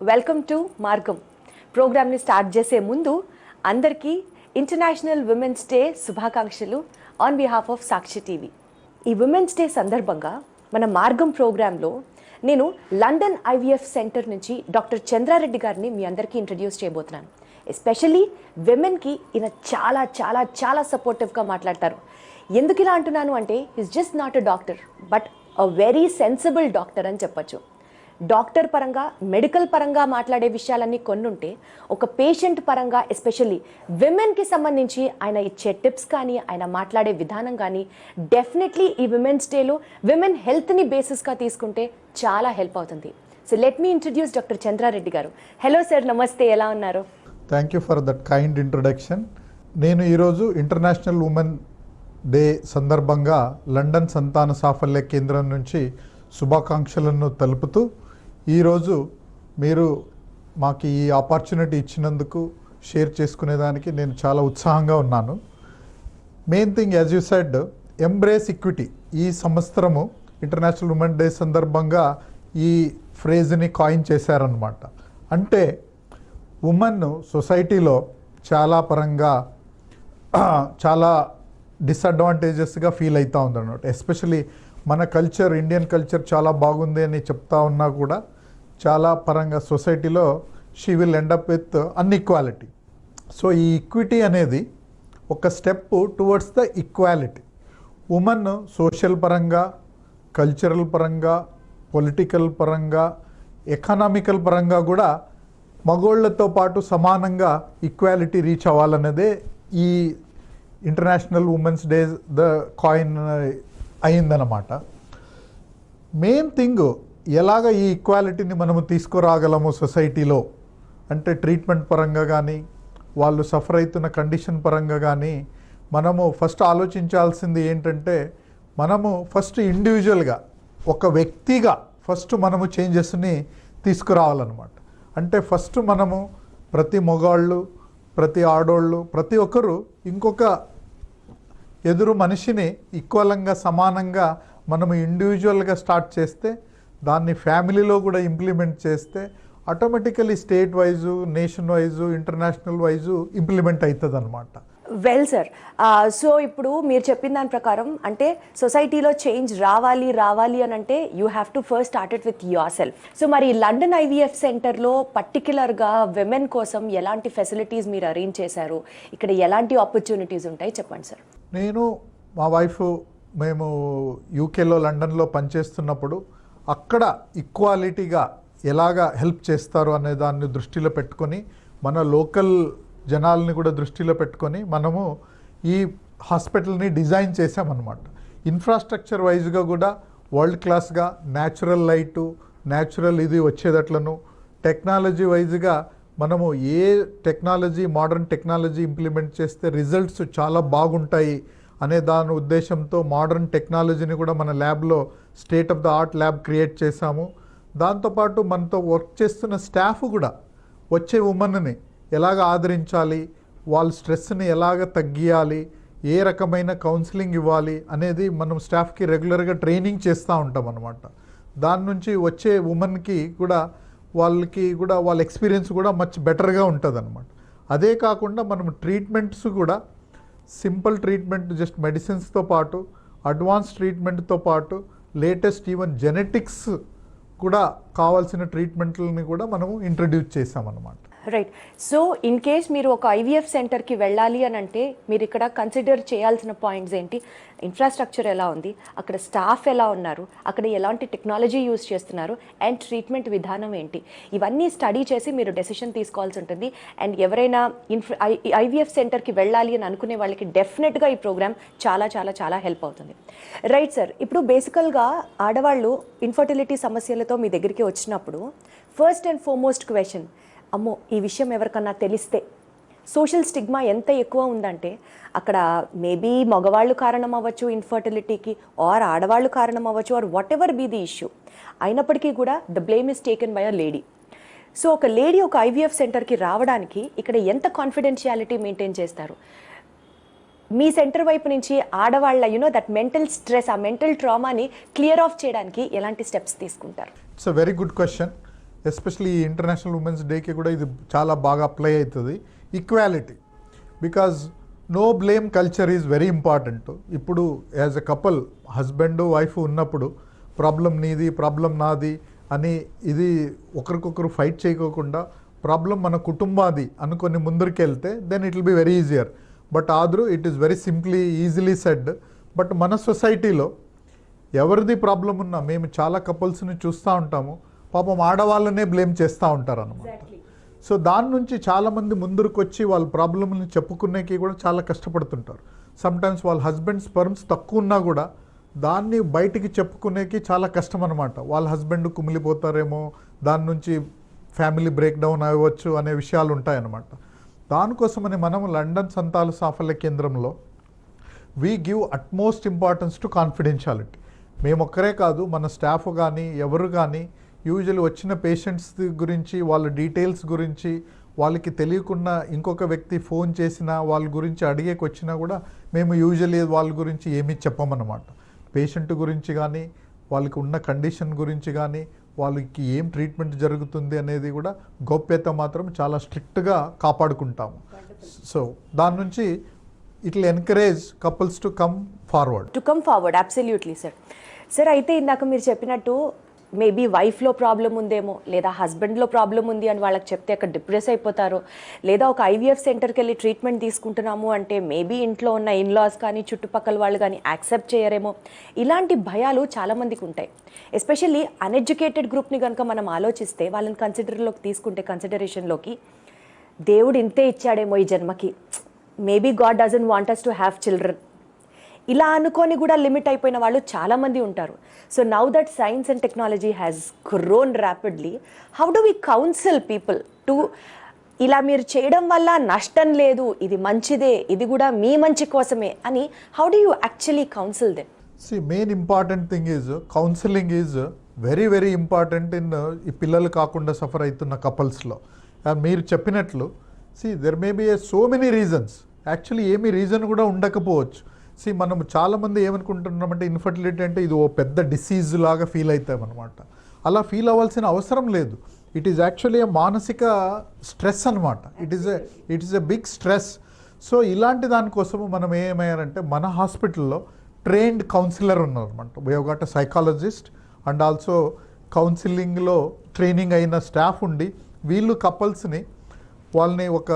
Welcome to మార్గం ప్రోగ్రామ్ని start చేసే ముందు అందరికీ ఇంటర్నేషనల్ విమెన్స్ డే శుభాకాంక్షలు on behalf of Sakshi TV. ఈ విమెన్స్ డే సందర్భంగా మన మార్గం ప్రోగ్రాంలో నేను లండన్ ఐవీఎఫ్ సెంటర్ నుంచి డాక్టర్ చంద్రారెడ్డి గారిని మీ అందరికీ ఇంట్రడ్యూస్ చేయబోతున్నాను. ఎస్పెషల్లీ విమెన్కి ఈయన చాలా చాలా చాలా సపోర్టివ్గా మాట్లాడతారు. ఎందుకు ఇలా అంటున్నాను అంటే is just not a doctor but a very sensible doctor అని చెప్పచ్చు. డాక్టర్ పరంగా మెడికల్ పరంగా మాట్లాడే విషయాలన్నీ కొన్ని ఉంటే ఒక పేషెంట్ పరంగా ఎస్పెషల్లీ విమెన్కి సంబంధించి ఆయన ఇచ్చే టిప్స్ కానీ ఆయన మాట్లాడే విధానం కానీ డెఫినెట్లీ ఈ విమెన్స్ డేలో విమెన్ హెల్త్ని బేసిస్గా తీసుకుంటే చాలా హెల్ప్ అవుతుంది. So let me introduce doctor Chandra Reddy గారు. హలో సార్, నమస్తే, ఎలా ఉన్నారు? Thank you for that kind introduction. నేను ఈరోజు ఇంటర్నేషనల్ ఉమెన్ డే సందర్భంగా లండన్ సంతాన సాఫల్య కేంద్రం నుంచి శుభాకాంక్షలను తెలుపుతూ ఈరోజు మీరు మాకు ఈ ఆపర్చునిటీ ఇచ్చినందుకు షేర్ చేసుకునేదానికి నేను చాలా ఉత్సాహంగా ఉన్నాను. Main thing as you said, embrace equity. ఈ సంవత్సరము ఇంటర్నేషనల్ ఉమెన్ డే సందర్భంగా ఈ ఫ్రేజ్ని కాయిన్ చేశారనమాట. అంటే ఉమెన్ సొసైటీలో చాలా పరంగా చాలా డిసడ్వాంటేజెస్గా ఫీల్ అవుతూ ఉందన్నమాట. ఎస్పెషలీ మన కల్చర్, ఇండియన్ కల్చర్ చాలా బాగుంది అని చెప్తా ఉన్నా కూడా చాలా పరంగా సొసైటీలో she will end up with inequality. So ఈ ఈక్విటీ అనేది ఒక step towards the equality. Women social పరంగా, కల్చరల్ పరంగా, పొలిటికల్ పరంగా, ఎకనామికల్ పరంగా కూడా మగోళ్లతో పాటు సమానంగా ఈక్వాలిటీ రీచ్ అవ్వాలనేదే ఈ international women's day the coin అయిందన్నమాట. మెయిన్ థింగ్, ఎలాగ ఈ ఈక్వాలిటీని మనము తీసుకురాగలము సొసైటీలో అంటే ట్రీట్మెంట్ పరంగా కానీ, వాళ్ళు సఫర్ అవుతున్న కండిషన్ పరంగా కానీ మనము ఫస్ట్ ఆలోచించాల్సింది ఏంటంటే, మనము ఫస్ట్ ఇండివిజువల్గా ఒక వ్యక్తిగా ఫస్ట్ మనము చేంజెస్ని తీసుకురావాలన్నమాట. అంటే ఫస్ట్ మనము ప్రతి మగవాళ్ళు, ప్రతి ఆడోళ్ళు, ప్రతి ఒక్కరు ఇంకొక ఎదురు మనిషిని ఈక్వలంగా సమానంగా మనము ఇండివిజువల్గా స్టార్ట్ చేస్తే, దాన్ని ఫ్యామిలీలో కూడా ఇంప్లిమెంట్ చేస్తే automatically state wise, nation wise, international wise implement అవుతుంది అనమాట. వెల్ సార్, సో ఇప్పుడు మీరు చెప్పిన దాని ప్రకారం అంటే సొసైటీలో చేంజ్ రావాలి అని అంటే you have to first start it with your self. So మరి లండన్ ఐవీఎఫ్ సెంటర్లో పర్టికులర్గా విమెన్ కోసం ఎలాంటి ఫెసిలిటీస్ మీరు అరేంజ్ చేశారు, ఇక్కడ ఎలాంటి ఆపర్చునిటీస్ ఉంటాయి చెప్పండి సార్. నేను, మా వైఫ్, మేము యూకేలో లండన్లో పనిచేస్తున్నప్పుడు అక్కడ ఈక్వాలిటీగా ఎలాగా హెల్ప్ చేస్తారు అనే దాన్ని దృష్టిలో పెట్టుకొని, మన లోకల్ జనాల్ని కూడా దృష్టిలో పెట్టుకొని మనము ఈ హాస్పిటల్ని డిజైన్ చేసామన్నమాట. ఇన్ఫ్రాస్ట్రక్చర్ వైజ్గా కూడా వరల్డ్ క్లాస్గా న్యాచురల్ లైటు, న్యాచురల్ ఇది వచ్చేటట్లను, టెక్నాలజీ వైజ్గా మనము ఏ టెక్నాలజీ, మోడర్న్ టెక్నాలజీ ఇంప్లిమెంట్ చేస్తే రిజల్ట్స్ చాలా బాగుంటాయి అనే దాని ఉద్దేశంతో మోడర్న్ టెక్నాలజీని కూడా మన ల్యాబ్లో state of the art lab create చేశాము. దాంతోపాటు మనతో వర్క్ చేస్తున్న స్టాఫ్ కూడా వచ్చే ఉమెన్ని ఎలాగ ఆదరించాలి, వాళ్ళ స్ట్రెస్ని ఎలాగ తగ్గియాలి, ఏ రకమైన కౌన్సిలింగ్ ఇవ్వాలి అనేది మనం స్టాఫ్కి రెగ్యులర్గా ట్రైనింగ్ చేస్తూ ఉంటాం అన్నమాట. దాని నుంచి వచ్చే ఉమెన్కి కూడా వాళ్ళకి కూడా వాళ్ళ ఎక్స్పీరియన్స్ కూడా మచ్ బెటర్గా ఉంటుంది అనమాట. అదే కాకుండా మనం ట్రీట్మెంట్స్ కూడా సింపుల్ ట్రీట్మెంట్, జస్ట్ మెడిసిన్స్తో పాటు అడ్వాన్స్ ట్రీట్మెంట్తో పాటు లేటెస్ట్ ఈవెన్ జెనెటిక్స్ కూడా కావాల్సిన ట్రీట్మెంట్లని కూడా మనము ఇంట్రడ్యూస్ చేసామన్నమాట. రైట్. సో ఇన్ కేస్ మీరు ఒక ఐవీఎఫ్ సెంటర్కి వెళ్ళాలి అని అంటే మీరు ఇక్కడ కన్సిడర్ చేయాల్సిన పాయింట్స్ ఏంటి? ఇన్ఫ్రాస్ట్రక్చర్ ఎలా ఉంది, అక్కడ స్టాఫ్ ఎలా ఉన్నారు, అక్కడ ఎలాంటి టెక్నాలజీ యూజ్ చేస్తున్నారు, అండ్ ట్రీట్మెంట్ విధానం ఏంటి, ఇవన్నీ స్టడీ చేసి మీరు డెసిషన్ తీసుకోవాల్సి ఉంటుంది. అండ్ ఎవరైనా ఐవీఎఫ్ సెంటర్కి వెళ్ళాలి అని అనుకునే వాళ్ళకి డెఫినెట్గా ఈ ప్రోగ్రామ్ చాలా చాలా చాలా హెల్ప్ అవుతుంది. రైట్ సార్, ఇప్పుడు బేసికల్గా ఆడవాళ్ళు ఇన్ఫర్టిలిటీ సమస్యలతో మీ దగ్గరికి వచ్చినప్పుడు ఫస్ట్ అండ్ ఫార్మోస్ట్ క్వశ్చన్, అమ్మో ఈ విషయం ఎవరికన్నా తెలిస్తే, సోషల్ స్టిగ్మా ఎంత ఎక్కువ ఉందంటే అక్కడ మేబీ మగవాళ్ళు కారణం అవ్వచ్చు ఇన్ఫర్టిలిటీకి, ఆర్ ఆడవాళ్ళు కారణం అవ్వచ్చు, or whatever be the issue, అయినప్పటికీ కూడా the blame is taken by a lady. So ఒక లేడీ ఒక ఐవీఎఫ్ సెంటర్కి రావడానికి ఇక్కడ ఎంత కాన్ఫిడెన్షియాలిటీ మెయింటైన్ చేస్తారు? మీ సెంటర్ వైపు నుంచి ఆడవాళ్ళ దట్ మెంటల్ స్ట్రెస్, ఆ మెంటల్ ట్రామాని క్లియర్ ఆఫ్ చేయడానికి ఎలాంటి స్టెప్స్ తీసుకుంటారు? It's a very good question. Especially ఈ ఇంటర్నేషనల్ ఉమెన్స్ డేకి కూడా ఇది చాలా బాగా అప్లై అవుతుంది. Equality, because no blame culture is very important. ఇప్పుడు as a couple husband wife ఉన్నప్పుడు ప్రాబ్లం నీది ప్రాబ్లం నాది అని ఇది ఒకరికొకరు ఫైట్ చేయకోకుండా ప్రాబ్లం మన కుటుంబాది అనుకొని ముందరికి వెళ్తే then it will be very easier. But ఆద్రు it is very simply easily said. But మన సొసైటీలో ఎవరిది ప్రాబ్లం ఉన్నా మేము చాలా కపుల్స్ని చూస్తూ ఉంటాము, పాపం ఆడవాళ్ళనే బ్లేమ్ చేస్తూ ఉంటారు అన్నమాట. సో దాని నుంచి చాలామంది ముందరకు వచ్చి వాళ్ళ ప్రాబ్లమ్ని చెప్పుకునేకి కూడా చాలా కష్టపడుతుంటారు. సమ్టైమ్స్ వాళ్ళ హస్బెండ్ స్పర్మ్స్ తక్కువ ఉన్నా కూడా దాన్ని బయటికి చెప్పుకునేకి చాలా కష్టం అనమాట. వాళ్ళ హస్బెండ్ కుమిలిపోతారేమో, దాని నుంచి ఫ్యామిలీ బ్రేక్ డౌన్ అవ్వచ్చు అనే విషయాలు ఉంటాయన్నమాట. దానికోసమని మనం లండన్ సంతాన సాఫల్య కేంద్రంలో we give utmost importance to confidentiality. మేము ఒక్కరే కాదు, మన స్టాఫ్ కానీ ఎవరు కానీ యూజువల్లీ వచ్చిన పేషెంట్స్ గురించి వాళ్ళ డీటెయిల్స్ గురించి వాళ్ళకి తెలియకుండా ఇంకొక వ్యక్తి ఫోన్ చేసినా వాళ్ళ గురించి అడిగేకి వచ్చినా కూడా మేము యూజువల్లీ వాళ్ళ గురించి ఏమీ చెప్పమన్నమాట. పేషెంట్ గురించి కానీ వాళ్ళకి ఉన్న కండిషన్ గురించి కానీ వాళ్ళకి ఏం ట్రీట్మెంట్ జరుగుతుంది అనేది కూడా గోప్యత మాత్రం చాలా స్ట్రిక్ట్గా కాపాడుకుంటాము. సో దాని నుంచి it will encourage couples to come forward. Absolutely sir. Sir అయితే ఇందాక మీరు చెప్పినట్టు మేబీ వైఫ్లో ప్రాబ్లం ఉందేమో, లేదా హస్బెండ్లో ప్రాబ్లం ఉంది అని వాళ్ళకి చెప్తే అక్కడ డిప్రెస్ అయిపోతారు, లేదా ఒక ఐవీఎఫ్ సెంటర్కి వెళ్ళి ట్రీట్మెంట్ తీసుకుంటున్నాము అంటే మేబీ ఇంట్లో ఉన్న ఇన్లాస్ కానీ చుట్టుపక్కల వాళ్ళు కానీ యాక్సెప్ట్ చేయరేమో, ఇలాంటి భయాలు చాలామందికి ఉంటాయి. ఎస్పెషల్లీ అన్ఎడ్యుకేటెడ్ గ్రూప్ని కనుక మనం ఆలోచిస్తే, వాళ్ళని కన్సిడరేషన్లోకి దేవుడు ఇంతే ఇచ్చాడేమో ఈ జన్మకి, maybe god doesn't want us to have children, ఇలా అనుకొని కూడా లిమిట్ అయిపోయిన వాళ్ళు చాలామంది ఉంటారు. So now that science and technology has grown rapidly, how do we counsel people to ఇలా మీరు చేయడం వల్ల నష్టం లేదు, ఇది మంచిదే, ఇది కూడా మీ మంచి కోసమే అని how do you actually counsel them? Main important thing is counselling is very very important in ఈ పిల్లలు కాకుండా సఫర్ అవుతున్న కపుల్స్లో. మీరు చెప్పినట్లు there may be so many reasons, actually ఏమీ రీజన్ కూడా ఉండకపోవచ్చు. మనం చాలామంది ఏమనుకుంటున్నామంటే ఇన్ఫర్టిలిటీ అంటే ఇది ఓ పెద్ద డిసీజ్ లాగా ఫీల్ అవుతామన్నమాట. అలా ఫీల్ అవ్వాల్సిన అవసరం లేదు. ఇట్ ఈజ్ యాక్చువల్లీ మానసిక స్ట్రెస్ అనమాట. It is a big stress. So ఇలాంటి దానికోసము మనం ఏమయ్యారంటే మన హాస్పిటల్లో ట్రైన్డ్ కౌన్సిలర్ ఉన్నారనమాట. We have got a psychologist and also కౌన్సిలింగ్లో ట్రైనింగ్ అయిన స్టాఫ్ ఉండి వీళ్ళు కపుల్స్ని వాళ్ళని ఒక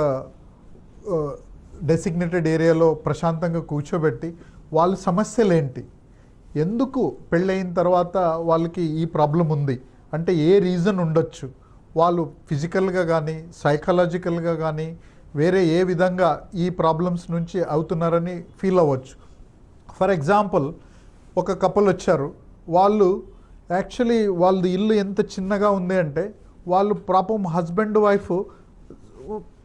డెసిగ్నేటెడ్ ఏరియాలో ప్రశాంతంగా కూర్చోబెట్టి వాళ్ళ సమస్యలు ఏంటి, ఎందుకు పెళ్ళయిన తర్వాత వాళ్ళకి ఈ ప్రాబ్లం ఉంది అంటే ఏ రీజన్ ఉండొచ్చు, వాళ్ళు ఫిజికల్గా కానీ సైకలాజికల్గా కానీ వేరే ఏ విధంగా ఈ ప్రాబ్లమ్స్ నుంచి అవుతున్నారని ఫీల్ అవ్వచ్చు. ఫర్ ఎగ్జాంపుల్ ఒక కపుల్ వచ్చారు, వాళ్ళు యాక్చువల్లీ వాళ్ళ ఇల్లు ఎంత చిన్నగా ఉంది అంటే వాళ్ళు పాపం హస్బెండ్ వైఫ్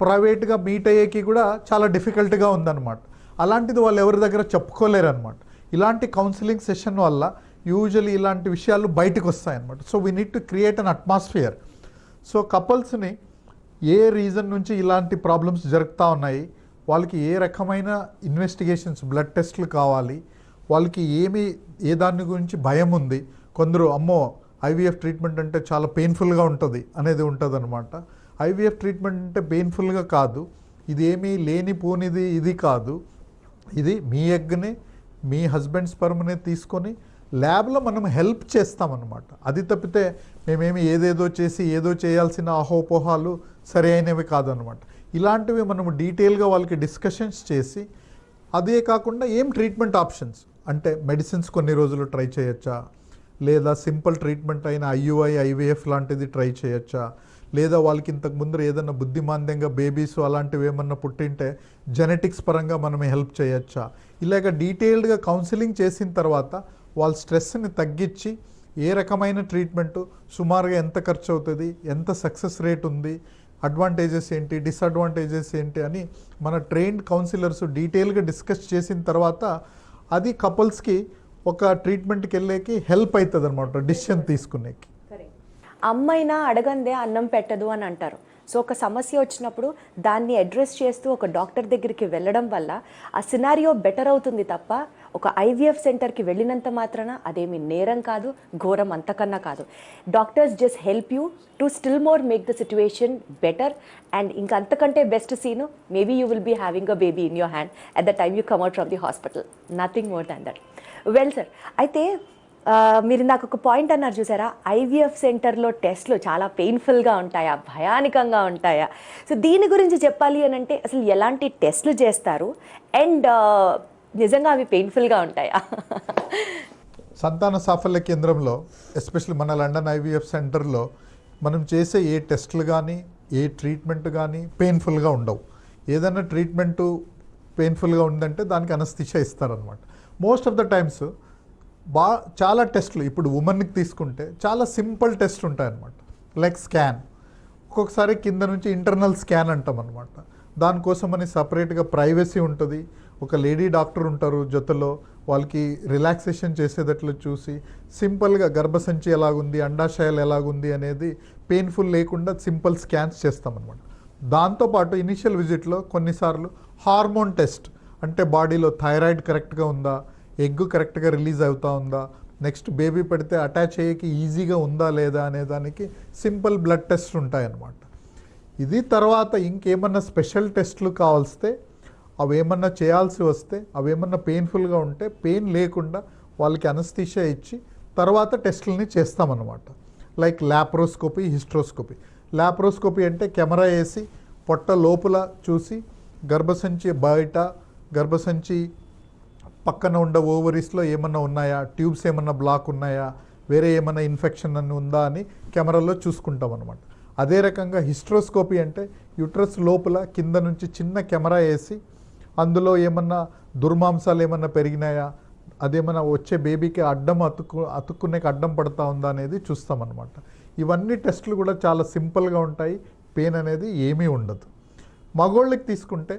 ప్రైవేట్గా మీట్ అయ్యేకి కూడా చాలా డిఫికల్ట్గా ఉందన్నమాట. అలాంటిది వాళ్ళు ఎవరి దగ్గర చెప్పుకోలేరు అనమాట. ఇలాంటి కౌన్సిలింగ్ సెషన్ వల్ల యూజువల్లీ ఇలాంటి విషయాలు బయటకు వస్తాయన్నమాట. So we need to create an atmosphere. So కపుల్స్ని ఏ రీజన్ నుంచి ఇలాంటి ప్రాబ్లమ్స్ జరుగుతూ ఉన్నాయి, వాళ్ళకి ఏ రకమైన ఇన్వెస్టిగేషన్స్ బ్లడ్ టెస్ట్లు కావాలి, వాళ్ళకి ఏ దాని గురించి భయం ఉంది, కొందరు అమ్మో ఐవీఎఫ్ ట్రీట్మెంట్ అంటే చాలా పెయిన్ఫుల్గా ఉంటుంది అనేది ఉంటుంది అనమాట. ఐవీఎఫ్ ట్రీట్మెంట్ అంటే పెయిన్ఫుల్గా కాదు, ఇది ఏమీ లేనిపోనిది ఇది కాదు, ఇది మీ ఎగ్ని మీ హస్బెండ్ స్పర్మ్ని తీసుకొని ల్యాబ్లో మనం హెల్ప్ చేస్తామన్నమాట. అది తప్పితే మేమేమి ఏదేదో చేసి ఏదో చేయాల్సిన అహోపోహాలు సరి అయినవి కాదనమాట. ఇలాంటివి మనము డీటెయిల్గా వాళ్ళకి డిస్కషన్స్ చేసి, అదే కాకుండా ఏం ట్రీట్మెంట్ ఆప్షన్స్ అంటే మెడిసిన్స్ కొన్ని రోజులు ట్రై చేయొచ్చా, లేదా సింపుల్ ట్రీట్మెంట్ అయిన ఐయుఐ ఐవీఎఫ్ లాంటిది ట్రై చేయొచ్చా, లేదా వాళ్ళకి ఇంతకు ముందు ఏదన్నా బుద్ధిమాంద్యంగా బేబీస్ అలాంటివి ఏమన్నా పుట్టింటే జెనెటిక్స్ పరంగా మనం హెల్ప్ చేయొచ్చా, ఇలాగ డీటెయిల్డ్గా కౌన్సిలింగ్ చేసిన తర్వాత వాళ్ళ స్ట్రెస్ని తగ్గించి ఏ రకమైన ట్రీట్మెంటు సుమారుగా ఎంత ఖర్చు అవుతుంది, ఎంత సక్సెస్ రేట్ ఉంది, అడ్వాంటేజెస్ ఏంటి డిసడ్వాంటేజెస్ ఏంటి అని మన ట్రైన్డ్ కౌన్సిలర్స్ డీటెయిల్గా డిస్కస్ చేసిన తర్వాత అది కపుల్స్కి ఒక ట్రీట్మెంట్కి వెళ్ళేకి హెల్ప్ అవుతుంది అనమాట డిసిషన్ తీసుకునేకి. అమ్మైనా అడగందే అన్నం పెట్టదు అని అంటారు. సో ఒక సమస్య వచ్చినప్పుడు దాన్ని అడ్రస్ చేస్తూ ఒక డాక్టర్ దగ్గరికి వెళ్ళడం వల్ల ఆ సినారియో బెటర్ అవుతుంది తప్ప ఒక ఐవీఎఫ్ సెంటర్కి వెళ్ళినంత మాత్రాన అదేమి నేరం కాదు, ఘోరం అంతకన్నా కాదు. Doctors just help you to still more make the situation better. And ఇంకా అంతకంటే best scene, maybe you will be having a baby in your hand at the time you come out from the hospital. Nothing more than that. Well sir, అయితే మీరు నాకు ఒక point అన్నారు చూసారా, IVF సెంటర్లో టెస్ట్లు చాలా పెయిన్ఫుల్గా ఉంటాయా, భయానకంగా ఉంటాయా? సో దీని గురించి చెప్పాలి అని అంటే అసలు ఎలాంటి టెస్ట్లు చేస్తారు అండ్ నిజంగా అవి పెయిన్ఫుల్గా ఉంటాయా? సంతాన సాఫల్య కేంద్రంలో ఎస్పెషల్లీ మన లండన్ ఐవీఎఫ్ సెంటర్లో మనం చేసే ఏ టెస్టులు కానీ ఏ ట్రీట్మెంట్ కానీ పెయిన్ఫుల్గా ఉండవు. ఏదైనా ట్రీట్మెంటు పెయిన్ఫుల్గా ఉందంటే దానికి అనస్థిషియా ఇస్తారనమాట. మోస్ట్ ఆఫ్ ద టైమ్స్ చాలా టెస్టులు ఇప్పుడు ఉమెన్కి తీసుకుంటే చాలా సింపుల్ టెస్ట్ ఉంటాయన్నమాట. లైక్ స్కాన్, ఒక్కొక్కసారి కింద నుంచి ఇంటర్నల్ స్కాన్ అంటాం అనమాట. దానికోసమని సపరేట్గా ప్రైవసీ ఉంటుంది, ఒక లేడీ డాక్టర్ ఉంటారు జొతలో, వాళ్ళకి రిలాక్సేషన్ చేసేటట్లు చూసి సింపుల్గా గర్భసంచి ఎలాగుంది, అండాశయాలు ఎలాగుంది అనేది పెయిన్ఫుల్ లేకుండా సింపుల్ స్కాన్స్ చేస్తామన్నమాట. దాంతోపాటు ఇనిషియల్ విజిట్లో కొన్నిసార్లు హార్మోన్ టెస్ట్, అంటే బాడీలో థైరాయిడ్ కరెక్ట్గా ఉందా, ఎగ్ కరెక్ట్గా రిలీజ్ అవుతా ఉందా, నెక్స్ట్ బేబీ పెడితే అటాచ్ అయ్యేకి ఈజీగా ఉందా లేదా అనే దానికి సింపుల్ బ్లడ్ టెస్ట్ ఉంటాయన్నమాట. ఇది తర్వాత ఇంకేమన్నా స్పెషల్ టెస్ట్లు కావాల్స్తే అవేమన్నా చేయాల్సి వస్తే, అవేమన్నా పెయిన్ఫుల్గా ఉంటే పెయిన్ లేకుండా వాళ్ళకి అనస్థీషియా ఇచ్చి తర్వాత టెస్టులని చేస్తామన్నమాట. Like laparoscopy, hysteroscopy. ల్యాప్రోస్కోపీ అంటే కెమెరా వేసి పొట్ట లోపల చూసి గర్భసంచి బయట, గర్భసంచి పక్కన ఉండే ఓవరీస్లో ఏమన్నా ఉన్నాయా, ట్యూబ్స్ ఏమన్నా బ్లాక్ ఉన్నాయా, వేరే ఏమన్నా ఇన్ఫెక్షన్ అని ఉందా అని కెమెరాలో చూసుకుంటాం అనమాట. అదే రకంగా హిస్ట్రోస్కోపీ అంటే యుట్రస్ లోపల కింద నుంచి చిన్న కెమెరా వేసి అందులో ఏమన్నా దుర్మాంసాలు ఏమన్నా పెరిగినాయా, అదేమన్నా వచ్చే బేబీకి అతుక్కునే అడ్డం పడుతూ ఉందా అనేది చూస్తామన్నమాట. ఇవన్నీ టెస్టులు కూడా చాలా సింపుల్గా ఉంటాయి, పెయిన్ అనేది ఏమీ ఉండదు. మగోళ్ళకి తీసుకుంటే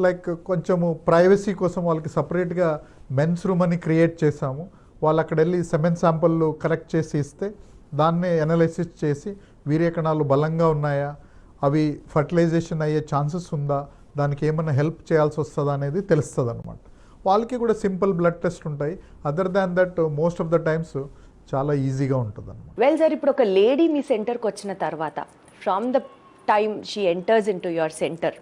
లైక్ కొంచెము ప్రైవసీ కోసం వాళ్ళకి సపరేట్గా మెన్స్ రూమ్ అని క్రియేట్ చేసాము. వాళ్ళు అక్కడ వెళ్ళి సెమెన్ శాంపుల్లు కలెక్ట్ చేసి ఇస్తే దాన్నే ఎనలైసిస్ చేసి వీర్యకణాలు బలంగా ఉన్నాయా, అవి ఫర్టిలైజేషన్ అయ్యే ఛాన్సెస్ ఉందా, దానికి ఏమైనా హెల్ప్ చేయాల్సి వస్తుందా అనేది తెలుస్తుంది అనమాట. వాళ్ళకి కూడా సింపుల్ బ్లడ్ టెస్ట్ ఉంటాయి. Other than that most of the times చాలా ఈజీగా ఉంటుంది అనమాట. వెల్ సార్, ఇప్పుడు ఒక లేడీ మీ సెంటర్కి వచ్చిన తర్వాత from the time she enters into your centre,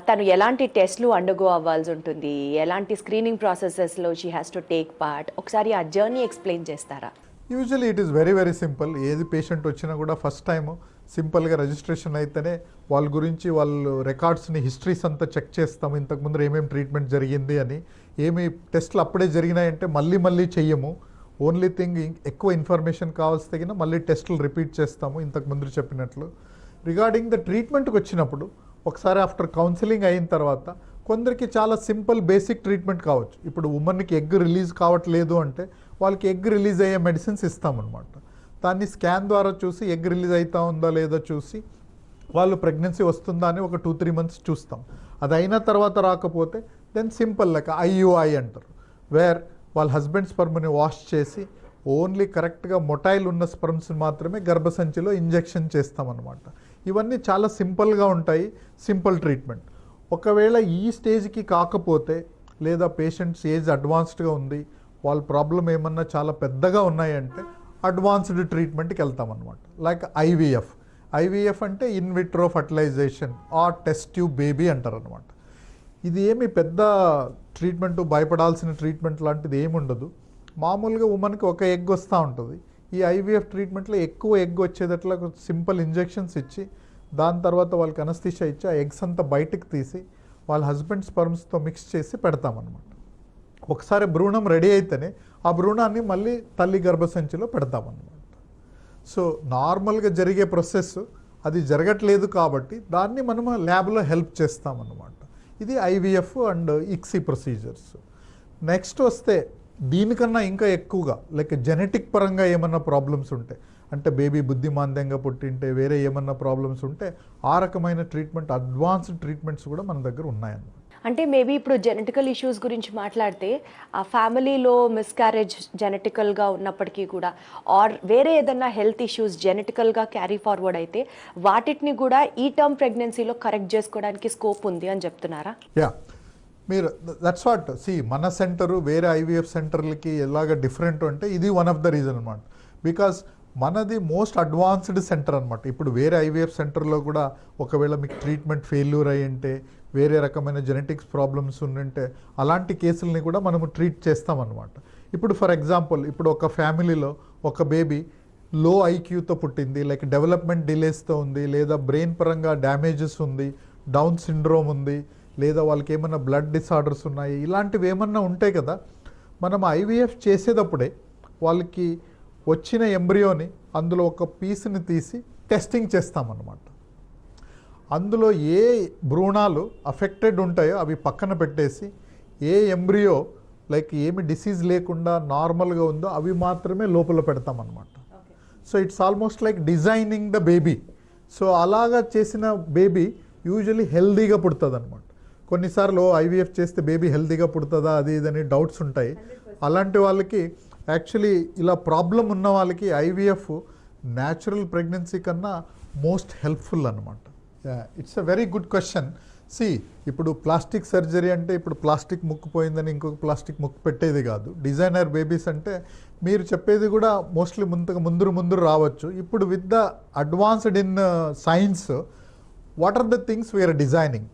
తను ఎలాంటి టెస్ట్లు అండర్గో అవ్వాల్సి ఉంటుంది, ఎలాంటి స్క్రీనింగ్ ప్రాసెసెస్లో she has to take part, ఒకసారి ఆ జర్నీ ఎక్స్ప్లెయిన్ చేస్తారా? Usually it is very very simple. ఏది పేషెంట్ వచ్చినా కూడా ఫస్ట్ టైం సింపుల్గా రిజిస్ట్రేషన్ అయితేనే వాళ్ళ గురించి వాళ్ళు రికార్డ్స్ని హిస్టరీస్ అంతా చెక్ చేస్తాము. ఇంతకుముందు ఏమేమి ట్రీట్మెంట్ జరిగింది అని, ఏమి టెస్ట్లు అప్పుడే జరిగినాయంటే మళ్ళీ చెయ్యము. ఓన్లీ థింగ్ ఎక్కువ ఇన్ఫర్మేషన్ కావాల్సి తగిన మళ్ళీ టెస్టులు రిపీట్ చేస్తాము ఇంతకుముందు చెప్పినట్లు. రిగార్డింగ్ ద ట్రీట్మెంట్కి వచ్చినప్పుడు ఒకసారి ఆఫ్టర్ కౌన్సిలింగ్ అయిన తర్వాత కొందరికి చాలా సింపుల్ బేసిక్ ట్రీట్మెంట్ కావచ్చు. ఇప్పుడు ఉమెన్కి ఎగ్ రిలీజ్ కావట్లేదు అంటే వాళ్ళకి ఎగ్ రిలీజ్ అయ్యే మెడిసిన్స్ ఇస్తామన్నమాట. దాన్ని స్కాన్ ద్వారా చూసి ఎగ్ రిలీజ్ అవుతా ఉందా లేదా చూసి వాళ్ళు ప్రెగ్నెన్సీ వస్తుందా అని ఒక 2-3 months చూస్తాం. అది అయిన తర్వాత రాకపోతే దెన్ సింపుల్ లైక్ ఐయుఐ అంటారు, వేర్ వాళ్ళ హస్బెండ్ స్పర్మ్ని వాష్ చేసి ఓన్లీ కరెక్ట్గా మొటైల్ ఉన్న స్పర్మ్స్ మాత్రమే గర్భసంచిలో ఇంజెక్షన్ చేస్తామన్నమాట. ఇవన్నీ చాలా సింపుల్గా ఉంటాయి, సింపుల్ ట్రీట్మెంట్. ఒకవేళ ఈ స్టేజ్కి కాకపోతే లేదా పేషెంట్స్ ఏజ్ అడ్వాన్స్డ్గా ఉంది, వాళ్ళ ప్రాబ్లం ఏమన్నా చాలా పెద్దగా ఉన్నాయంటే అడ్వాన్స్డ్ ట్రీట్మెంట్కి వెళ్తామన్నమాట. లైక్ ఐవీఎఫ్ అంటే in vitro fertilisation or test tube baby అంటారు అనమాట. ఇది ఏమి పెద్ద ట్రీట్మెంట్, భయపడాల్సిన ట్రీట్మెంట్ లాంటిది ఏమి ఉండదు. మామూలుగా ఉమెన్కి ఒక ఎగ్ వస్తూ ఉంటుంది. ఈ ఐవీఎఫ్ ట్రీట్మెంట్లో ఎక్కువ ఎగ్ వచ్చేటట్లా సింపుల్ ఇంజెక్షన్స్ ఇచ్చి దాని తర్వాత వాళ్ళకి అనస్థీషియా ఇచ్చి ఆ ఎగ్స్ అంతా బయటకు తీసి వాళ్ళ హస్బెండ్ స్పర్మ్స్తో మిక్స్ చేసి పెడతామన్నమాట. ఒకసారి భ్రూణం రెడీ అయితేనే ఆ భ్రూణాన్ని మళ్ళీ తల్లి గర్భసంచిలో పెడతామన్నమాట. సో నార్మల్గా జరిగే ప్రాసెస్ అది జరగట్లేదు కాబట్టి దాన్ని మనం ల్యాబ్లో హెల్ప్ చేస్తామన్నమాట. ఇది IVF and ICSI procedures. Next వస్తే దీనికన్నా ఇంకా ఎక్కువగా లైక్ జెనెటిక్ పరంగా ఏమన్నా ప్రాబ్లమ్స్ ఉంటే, అంటే బేబీ బుద్ధిమాంద్యంగా పుట్టింటే వేరే ఏమన్నా ప్రాబ్లమ్స్ ఉంటే ఆ రకమైన ట్రీట్మెంట్, అడ్వాన్స్డ్ ట్రీట్మెంట్స్ కూడా మన దగ్గర ఉన్నాయన్నమాట. అంటే మేబీ ఇప్పుడు జెనెటికల్ ఇష్యూస్ గురించి మాట్లాడితే ఆ ఫ్యామిలీలో మిస్క్యారేజ్ జెనెటికల్గా ఉన్నప్పటికీ కూడా ఆర్ వేరే ఏదన్నా హెల్త్ ఇష్యూస్ జెనెటికల్గా క్యారీ ఫార్వర్డ్ అయితే వాటిని కూడా ఈ టర్మ్ ప్రెగ్నెన్సీలో కరెక్ట్ చేసుకోవడానికి స్కోప్ ఉంది అని చెప్తున్నారా? యా, మీరు దట్స్ వాట్ మన సెంటరు వేరే ఐవీఎఫ్ సెంటర్లకి ఎలాగ డిఫరెంట్ అంటే ఇది వన్ ఆఫ్ ద రీజన్ అనమాట. బికాస్ మనది మోస్ట్ అడ్వాన్స్డ్ సెంటర్ అనమాట. ఇప్పుడు వేరే ఐవీఎఫ్ సెంటర్లో కూడా ఒకవేళ మీకు ట్రీట్మెంట్ ఫెయిల్యూర్ అయ్యి ఉంటే, వేరే రకమైన జెనెటిక్స్ ప్రాబ్లమ్స్ ఉంటే అలాంటి కేసుల్ని కూడా మనము ట్రీట్ చేస్తామన్నమాట. ఇప్పుడు ఫర్ ఎగ్జాంపుల్, ఇప్పుడు ఒక ఫ్యామిలీలో ఒక బేబీ లో ఐక్యూతో పుట్టింది, లైక్ డెవలప్మెంట్ డిలేస్తో ఉంది, లేదా బ్రెయిన్ పరంగా డ్యామేజెస్ ఉంది, డౌన్ సిండ్రోమ్ ఉంది, లేదా వాళ్ళకి ఏమన్నా బ్లడ్ డిసార్డర్స్ ఉన్నాయి, ఇలాంటివి ఏమన్నా ఉంటాయి కదా. మనం ఐవీఎఫ్ చేసేటప్పుడే వాళ్ళకి వచ్చిన ఎంబ్రియోని అందులో ఒక పీస్ని తీసి టెస్టింగ్ చేస్తామన్నమాట. అందులో ఏ భ్రూణాలు అఫెక్టెడ్ ఉంటాయో అవి పక్కన పెట్టేసి, ఏ ఎంబ్రియో లైక్ ఏమి డిసీజ్ లేకుండా నార్మల్గా ఉందో అవి మాత్రమే లోపల పెడతామన్నమాట. So it's almost like designing the baby. సో అలాగా చేసిన బేబీ యూజువలీ హెల్దీగా పుడుతుంది అనమాట. కొన్నిసార్లు ఐవీఎఫ్ చేస్తే బేబీ హెల్దీగా పుడుతుందా అది ఇదని డౌట్స్ ఉంటాయి. అలాంటి వాళ్ళకి యాక్చువల్లీ ఇలా ప్రాబ్లం ఉన్న వాళ్ళకి ఐవీఎఫ్ న్యాచురల్ ప్రెగ్నెన్సీ కన్నా మోస్ట్ హెల్ప్ఫుల్ అనమాట. It's a very good question. ఇప్పుడు ప్లాస్టిక్ సర్జరీ అంటే ఇప్పుడు ప్లాస్టిక్ ముక్కు పోయిందని ఇంకొక ప్లాస్టిక్ ముక్కు పెట్టేది కాదు. డిజైనర్ బేబీస్ అంటే మీరు చెప్పేది కూడా మోస్ట్లీ ముందు రావచ్చు. ఇప్పుడు with the advanced in science, what are the things we are designing.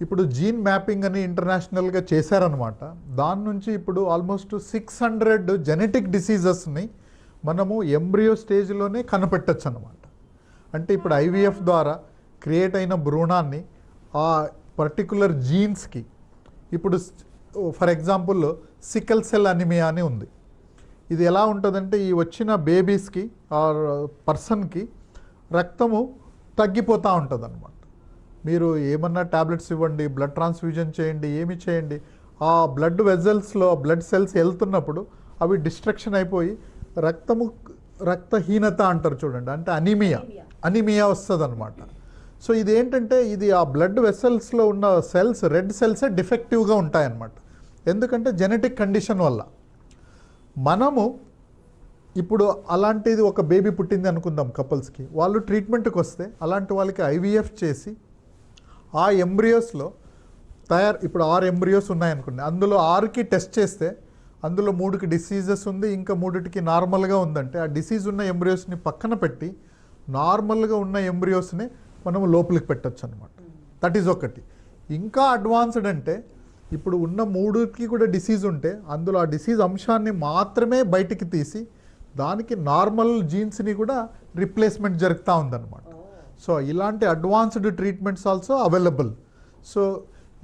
ఇప్పుడు జీన్ మ్యాపింగ్ అని ఇంటర్నేషనల్గా చేశారనమాట. దాని నుంచి ఇప్పుడు ఆల్మోస్ట్ 600 జెనెటిక్ డిసీజెస్ని మనము ఎంబ్రియో స్టేజ్లోనే కనిపెట్టచ్చు అనమాట. అంటే ఇప్పుడు ఐవీఎఫ్ ద్వారా క్రియేట్ అయిన భ్రూణాన్ని ఆ పర్టికులర్ జీన్స్కి, ఇప్పుడు for example sickle cell anaemia అని ఉంది. ఇది ఎలా ఉంటుందంటే ఈ వచ్చిన బేబీస్కి ఆర్ పర్సన్కి రక్తము తగ్గిపోతూ ఉంటుంది అనమాట. మీరు ఏమన్నా ట్యాబ్లెట్స్ ఇవ్వండి, బ్లడ్ ట్రాన్స్ఫ్యూజన్ చేయండి, ఏమి చేయండి, ఆ బ్లడ్ వెజల్స్లో బ్లడ్ సెల్స్ వెళ్తున్నప్పుడు అవి డిస్ట్రక్షన్ అయిపోయి రక్తహీనత అంటారు చూడండి, అంటే అనిమియా వస్తుంది అనమాట. సో ఇదేంటంటే ఇది ఆ బ్లడ్ వెసల్స్లో ఉన్న సెల్స్, రెడ్ సెల్సే డిఫెక్టివ్గా ఉంటాయన్నమాట. ఎందుకంటే జెనెటిక్ కండిషన్ వల్ల. మనము ఇప్పుడు అలాంటిది ఒక బేబీ పుట్టింది అనుకుందాం కపుల్స్కి, వాళ్ళు ట్రీట్మెంట్కి వస్తే అలాంటి వాళ్ళకి ఐవీఎఫ్ చేసి ఆ ఎంబ్రియోస్లో ఇప్పుడు 6 ఎంబ్రియోస్ ఉన్నాయనుకోండి, అందులో 6కి టెస్ట్ చేస్తే అందులో 3కి డిసీజెస్ ఉంది, ఇంకా 3కి నార్మల్గా ఉందంటే ఆ డిసీజ్ ఉన్న ఎంబ్రియోస్ని పక్కన పెట్టి నార్మల్గా ఉన్న ఎంబ్రియోస్ని మనము లోపలికి పెట్టచ్చు అనమాట. దట్ ఈజ్ ఒకటి. ఇంకా అడ్వాన్స్డ్ అంటే ఇప్పుడు ఉన్న 3కి కూడా డిసీజ్ ఉంటే అందులో ఆ డిసీజ్ అంశాన్ని మాత్రమే బయటికి తీసి దానికి నార్మల్ జీన్స్ని కూడా రిప్లేస్మెంట్ జరుగుతూ ఉందన్నమాట. సో ఇలాంటి advanced treatments also available. So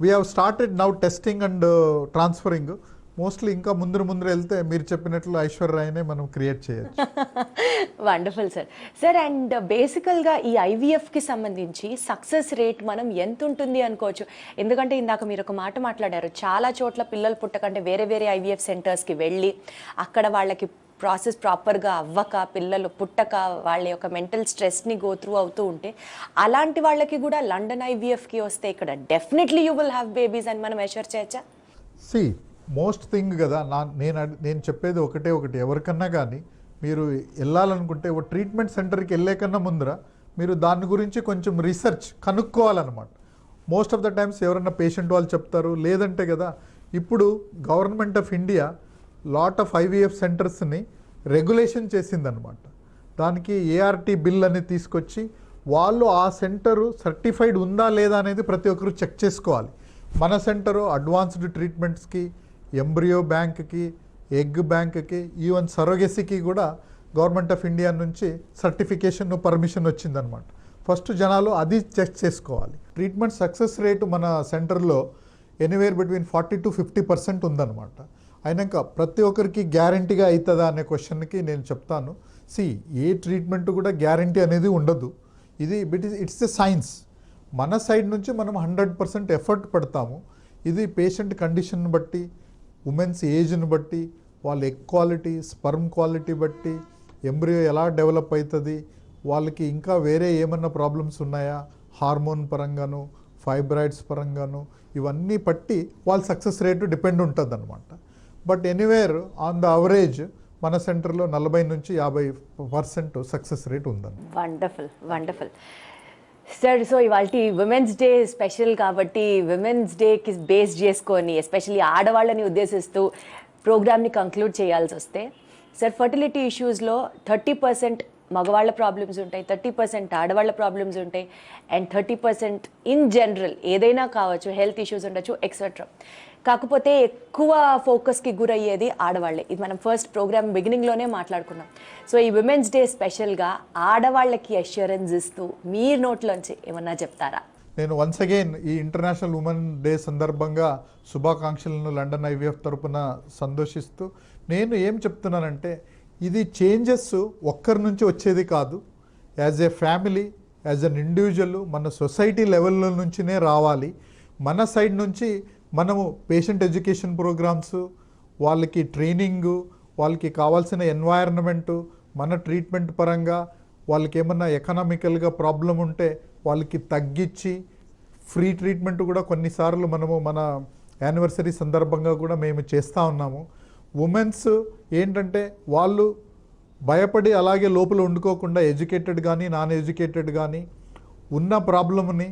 we have started now testing and transferring. Mostly ఇంకా ముందు వెళ్తే మీరు చెప్పినట్లు ఐశ్వర్యనే మనం క్రియేట్ చేయొచ్చు. Wonderful sir. అండ్ బేసికల్గా ఈ ఐవీఎఫ్కి సంబంధించి సక్సెస్ రేట్ మనం ఎంత ఉంటుంది అనుకోవచ్చు? ఎందుకంటే ఇందాక మీరు ఒక మాట మాట్లాడారు, చాలా చోట్ల పిల్లలు పుట్టకంటే వేరే ఐవీఎఫ్ సెంటర్స్కి వెళ్ళి అక్కడ వాళ్ళకి ప్రాసెస్ ప్రాపర్గా అవ్వక, పిల్లలు పుట్టక, వాళ్ళ యొక్క మెంటల్ స్ట్రెస్ని గో త్రూ అవుతూ ఉంటే, అలాంటి వాళ్ళకి కూడా లండన్ ఐవీఎఫ్కి వస్తే ఇక్కడ definitely you will have babies అని మనం మెషర్ చేయొచ్చా? మోస్ట్ థింగ్ కదా, నేను చెప్పేది ఒకటి, ఎవరికన్నా కానీ మీరు వెళ్ళాలనుకుంటే ఒక ట్రీట్మెంట్ సెంటర్కి వెళ్ళే కన్నా ముందర మీరు దాని గురించి కొంచెం రీసెర్చ్ కనుక్కోవాలన్నమాట. మోస్ట్ ఆఫ్ ద టైమ్స్ ఎవరన్నా పేషెంట్ వాళ్ళు చెప్తారు, లేదంటే కదా ఇప్పుడు government of India lot of IVF సెంటర్స్ని రెగ్యులేషన్ చేసిందనమాట. దానికి ఏఆర్టీ బిల్ అని తీసుకొచ్చి వాళ్ళు ఆ సెంటరు సర్టిఫైడ్ ఉందా లేదా అనేది ప్రతి ఒక్కరు చెక్ చేసుకోవాలి. మన సెంటరు అడ్వాన్స్డ్ ట్రీట్మెంట్స్కి, ఎంబ్రియో బ్యాంక్కి, ఎగ్ బ్యాంక్కి, ఈవెన్ సరోగెసీకి కూడా గవర్నమెంట్ ఆఫ్ ఇండియా నుంచి సర్టిఫికేషన్ పర్మిషన్ వచ్చిందనమాట. ఫస్ట్ జనాలు అది చెక్ చేసుకోవాలి. ట్రీట్మెంట్ సక్సెస్ రేటు మన సెంటర్లో ఎనీవేర్ బిట్వీన్ 40 to 50% ఉందన్నమాట. అయినాక ప్రతి ఒక్కరికి గ్యారంటీగా అవుతుందా అనే క్వశ్చన్కి నేను చెప్తాను, ఏ ట్రీట్మెంట్ కూడా గ్యారంటీ అనేది ఉండదు. It's a science. మన సైడ్ నుంచి మనం 100% ఎఫర్ట్ పెడతాము. ఇది పేషెంట్ కండిషన్ బట్టి, ఉమెన్స్ ఏజ్ని బట్టి, వాళ్ళ ఎగ్ క్వాలిటీ, స్పర్మ్ క్వాలిటీ బట్టి, ఎంబ్రియో ఎలా డెవలప్ అవుతుంది, వాళ్ళకి ఇంకా వేరే ఏమన్నా ప్రాబ్లమ్స్ ఉన్నాయా, హార్మోన్ పరంగాను, ఫైబ్రాయిడ్స్ పరంగాను, ఇవన్నీ బట్టి వాళ్ళ సక్సెస్ రేటు డిపెండ్ ఉంటుంది అనమాట. But anywhere on the average మన సెంటర్లో 40 నుంచి 50% సక్సెస్ రేట్ ఉందండి. వండర్ఫుల్. సార్ సో ఇవాళ విమెన్స్ డే స్పెషల్ కాబట్టి విమెన్స్ డేకి బేస్ చేసుకొని ఎస్పెషల్లీ ఆడవాళ్ళని ఉద్దేశిస్తూ ప్రోగ్రామ్ని కంక్లూడ్ చేయాల్సి వస్తే సార్ ఫర్టిలిటీ ఇష్యూస్లో 30% మగవాళ్ళ ప్రాబ్లమ్స్ ఉంటాయి, 30% ఆడవాళ్ళ ప్రాబ్లమ్స్ ఉంటాయి, అండ్ 30% ఇన్ జనరల్ ఏదైనా కావచ్చు, హెల్త్ ఇష్యూస్ ఉండొచ్చు ఎక్సెట్రా. కాకపోతే ఎక్కువ ఫోకస్కి గురయ్యేది ఆడవాళ్ళే. ఇది మనం ఫస్ట్ ప్రోగ్రామ్ బిగినింగ్లోనే మాట్లాడుకున్నాం. సో ఈ విమెన్స్ డే స్పెషల్గా ఆడవాళ్ళకి అష్యూరెన్స్ ఇస్తూ మీరు నోట్లోంచి ఏమన్నా చెప్తారా? నేను వన్స్ అగైన్ ఈ ఇంటర్నేషనల్ ఉమెన్ డే సందర్భంగా శుభాకాంక్షలను లండన్ ఐవీఎఫ్ తరపున సంతోషిస్తూ నేను ఏం చెప్తున్నానంటే, ఇది చేంజెస్ ఒక్కరి నుంచి వచ్చేది కాదు. As a family, as an individual, మన సొసైటీ లెవెల్లో నుంచినే రావాలి. మన సైడ్ నుంచి మనము పేషెంట్ ఎడ్యుకేషన్ ప్రోగ్రామ్స్, వాళ్ళకి ట్రైనింగు, వాళ్ళకి కావాల్సిన ఎన్వైరన్మెంటు, మన ట్రీట్మెంట్ పరంగా వాళ్ళకి ఏమన్నా ఎకనామికల్గా ప్రాబ్లం ఉంటే వాళ్ళకి తగ్గించి ఫ్రీ ట్రీట్మెంట్ కూడా కొన్నిసార్లు మనము మన యానివర్సరీ సందర్భంగా కూడా మేము చేస్తూ ఉన్నాము. ఉమెన్స్ ఏంటంటే వాళ్ళు భయపడి అలాగే లోపల వండుకోకుండా ఎడ్యుకేటెడ్ కానీ నాన్ ఎడ్యుకేటెడ్ కానీ ఉన్న ప్రాబ్లమ్ని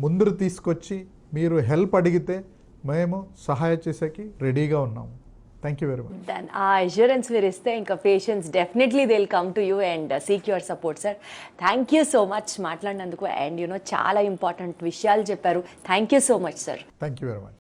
ముందుకు తీసుకొచ్చి మీరు హెల్ప్ అడిగితే మేము సహాయ చేసేకి రెడీగా ఉన్నాము. Thank you very much. Then ఆ అష్యూరెన్స్ మీరు ఇస్తే ఇంకా patients definitely they will come to you and seek your support sir. Thank you so much మాట్లాడినందుకు, అండ్ చాలా ఇంపార్టెంట్ విషయాలు చెప్పారు. Thank you so much sir. Thank you very much.